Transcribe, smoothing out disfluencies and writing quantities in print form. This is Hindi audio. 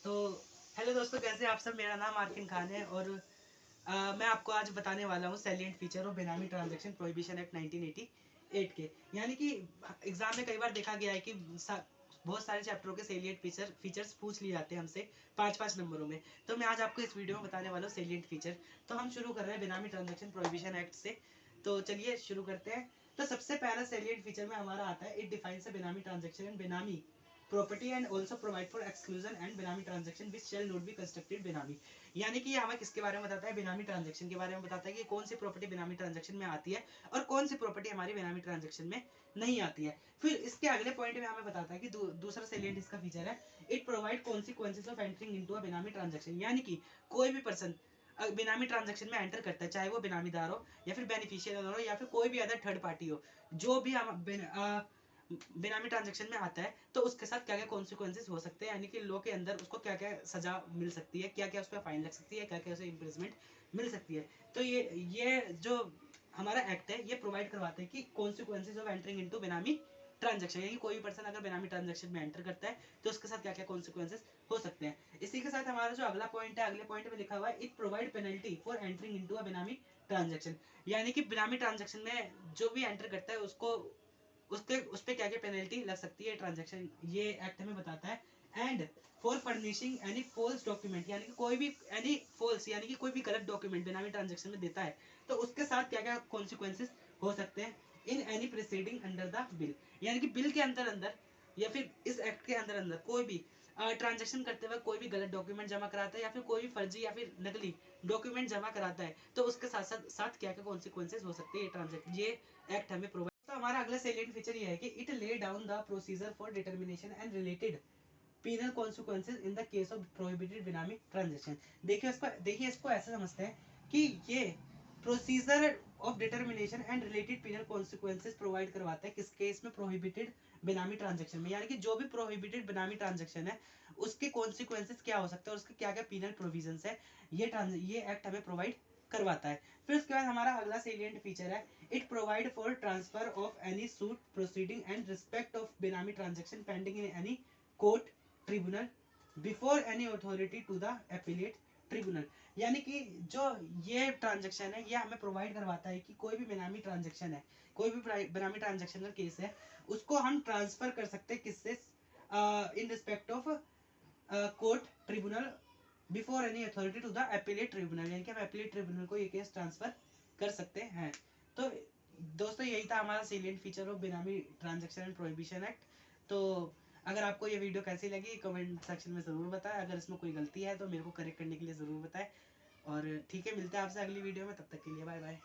तो हेलो दोस्तों, कैसे आप सब। मेरा नाम आर्किन खान है और मैं आपको आज बताने वाला हूँ salient feature of benami transaction prohibition act 1988 के। यानी कि एग्जाम में कई बार देखा गया है कि बहुत सारे चैप्टरों के सैलिएंट फीचर्स पूछ लिए जाते हैं हमसे 5-5 नंबरों में। तो मैं आज आपको इस वीडियो में बताने वाला हूँ सैलिएंट फीचर। तो हम शुरू कर रहे हैं बेनामी ट्रांजैक्शन प्रोहिबिशन एक्ट से। तो चलिए शुरू करते हैं। तो सबसे पहला सैलिएंट फीचर में हमारा आता है, it defines a benami transaction and benami property and also provide for exclusion and benami transaction which shall not be constructed benami. यानी कि ये हमें किसके बारे में बताता है, बेनामी ट्रांजैक्शन के बारे में बताता है कि कौन सी प्रॉपर्टी बेनामी ट्रांजैक्शन में आती है और कौन सी प्रॉपर्टी हमारी बेनामी ट्रांजैक्शन में नहीं आती है। फिर इसके अगले पॉइंट में हमें बताता है कि दूसरा सैलिएंट इसका फीचर है, it provide consequences of entering into a benami transaction. यानी कि कोई भी पर्सन बेनामी ट्रांजैक्शन में एंटर करता है, चाहे वो बेनामीदार हो या फिर बेनिफिशियल हो या फिर कोई भी अदर थर्ड पार्टी हो, जो भी हम बेनामी ट्रांजैक्शन में आता है तो उसके साथ क्या क्या कॉन्सिक्वेंसेस हो सकते हैं। यानी कि लॉ के अंदर उसको क्या क्या सजा मिल सकती है, क्या क्या उस पर फाइन लग सकती है, क्या क्या उसे इम्प्रिजमेंट मिल सकती है। तो ये जो हमारा एक्ट है ये प्रोवाइड करवाते हैं कि कॉन्सिक्वेंसेज ऑफ एंटरिंग इनटू बेनामी ट्रांजैक्शन। यानी कोई भी पर्सन अगर बेनामी ट्रांजैक्शन में एंटर करता है तो उसके साथ क्या क्या कॉन्सिक्वेंसेस हो सकते हैं। इसी के साथ हमारा जो अगला पॉइंट है, अगले पॉइंट में लिखा हुआ है, it provide penalty for entering into a benami transaction. यानी कि बेनामी ट्रांजैक्शन में जो भी एंटर करता है उसको उसके उस पर क्या क्या पेनल्टी लग सकती है ट्रांजैक्शन, ये एक्ट हमें बताता है। And for furnishing any false document, यानी कि कोई भी एनी फॉल्स यानी कि कोई भी गलत डॉक्यूमेंट बेनामी ट्रांजैक्शन में देता है तो उसके साथ क्या क्या कॉन्सिक्वेंसेस हो सकते हैं in any proceeding under the bill. यानी कि बिल के अंदर अंदर या फिर इस एक्ट के अंदर अंदर कोई भी ट्रांजैक्शन करते हुए कोई भी गलत डॉक्यूमेंट जमा कराता है या फिर कोई भी फर्जी या फिर नकली डॉक्यूमेंट जमा कराता है तो उसके साथ साथ साथ क्या क्या कॉन्सिक्वेंसेस हो सकते हैं ट्रांजैक्शन, ये एक्ट हमें प्रोवाइड। तो हमारा अगला सैलिएंट फीचर ये है कि it lay down the procedure for determination and related penal consequences in the case of prohibited बेनामी ट्रांजैक्शन। देखिए इसको ऐसे समझते हैं कि ये procedure of determination and related penal consequences provide करवाता है किस केस में, प्रोहिबिटेड बेनामी ट्रांजैक्शन में। यानी कि जो भी प्रोहिबिटेड बेनामी ट्रांजैक्शन है उसके कॉन्सिक्वेंसेस क्या हो सकते हैं और उसके क्या क्या पीनल प्रोविजंस है, ये एक्ट हमें प्रोवाइड करवाता है। फिर उसके बाद हमारा अगला सेलिएंट फीचर है, it provide for transfer of any suit proceeding and respect of benami transaction pending in any court tribunal before any authority to the appellate tribunal. यानी कि जो ये ट्रांजैक्शन है ये हमें प्रोवाइड करवाता है कि कोई भी बेनामी ट्रांजैक्शन है, कोई भी बेनामी ट्रांजैक्शन का केस है, उसको हम ट्रांसफर कर सकते हैं किससे, in respect of court tribunal before any authority to the appellate tribunal. यानी कि हम एपिलेट ट्रिब्यूनल को ये केस ट्रांसफर कर सकते हैं। तो दोस्तों यही था हमारा salient feature of benami transaction and prohibition act. तो अगर आपको ये वीडियो कैसी लगी कमेंट सेक्शन में ज़रूर बताएं, अगर इसमें कोई गलती है तो मेरे को करेक्ट करने के लिए ज़रूर बताएं। और ठीक है, मिलते हैं आपसे अगली वीडियो में, तब तक के लिए बाय बाय।